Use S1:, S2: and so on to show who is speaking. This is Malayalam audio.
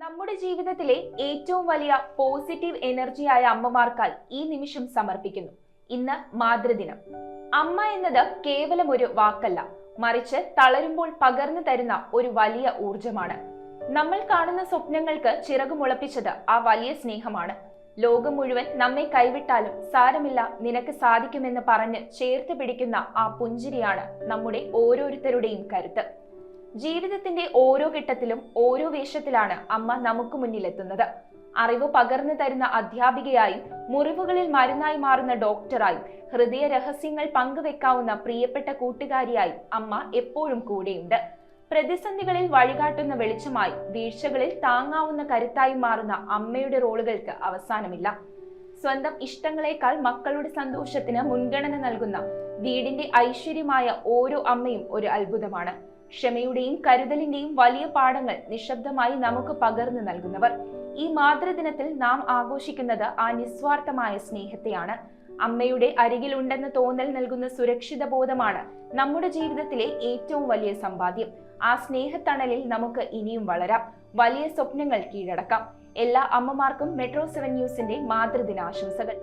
S1: നമ്മുടെ ജീവിതത്തിലെ ഏറ്റവും വലിയ പോസിറ്റീവ് എനർജിയായ അമ്മമാർക്കായി ഈ നിമിഷം സമർപ്പിക്കുന്നു. ഇന്ന് മാതൃദിനം. അമ്മ എന്നത് കേവലം ഒരു വാക്കല്ല, മറിച്ച് തളരുമ്പോൾ പകർന്നു തരുന്ന ഒരു വലിയ ഊർജമാണ്. നമ്മൾ കാണുന്ന സ്വപ്നങ്ങൾക്ക് ചിറകുമുളപ്പിച്ചത് ആ വലിയ സ്നേഹമാണ്. ലോകം മുഴുവൻ നമ്മെ കൈവിട്ടാലും സാരമില്ല, നിനക്ക് സാധിക്കുമെന്ന് പറഞ്ഞ് ചേർത്ത് പിടിക്കുന്ന ആ പുഞ്ചിരിയാണ് നമ്മുടെ ഓരോരുത്തരുടെയും കരുത്ത്. ജീവിതത്തിന്റെ ഓരോ ഘട്ടത്തിലും ഓരോ വേഷത്തിലാണ് അമ്മ നമുക്ക് മുന്നിലെത്തുന്നത്. അറിവ് പകർന്നു തരുന്ന അധ്യാപികയായും, മുറിവുകളിൽ മരുന്നായി മാറുന്ന ഡോക്ടറായും, ഹൃദയ രഹസ്യങ്ങൾ പങ്കുവെക്കാവുന്ന പ്രിയപ്പെട്ട കൂട്ടുകാരിയായും അമ്മ എപ്പോഴും കൂടെയുണ്ട്. പ്രതിസന്ധികളിൽ വഴികാട്ടുന്ന വെളിച്ചമായി, വീഴ്ചകളിൽ താങ്ങാവുന്ന കരുത്തായി മാറുന്ന അമ്മയുടെ റോളുകൾക്ക് അവസാനമില്ല. സ്വന്തം ഇഷ്ടങ്ങളെക്കാൾ മക്കളുടെ സന്തോഷത്തിന് മുൻഗണന നൽകുന്ന വീടിന്റെ ഐശ്വര്യമായ ഓരോ അമ്മയും ഒരു അത്ഭുതമാണ്. ക്ഷമയുടെയും കരുതലിന്റെയും വലിയ പാഠങ്ങൾ നിശബ്ദമായി നമുക്ക് പകർന്നു നൽകുന്നവർ. ഈ മാതൃദിനത്തിൽ നാം ആഘോഷിക്കുന്നത് ആ നിസ്വാർത്ഥമായ സ്നേഹത്തെയാണ്. അമ്മയുടെ അരികിലുണ്ടെന്ന് തോന്നൽ നൽകുന്ന സുരക്ഷിത ബോധമാണ് നമ്മുടെ ജീവിതത്തിലെ ഏറ്റവും വലിയ സമ്പാദ്യം. ആ സ്നേഹത്തണലിൽ നമുക്ക് ഇനിയും വളരാം, വലിയ സ്വപ്നങ്ങൾ കീഴടക്കാം. എല്ലാ അമ്മമാർക്കും മെട്രോ 7 ന്യൂസിന്റെ മാതൃദിനാശംസകൾ.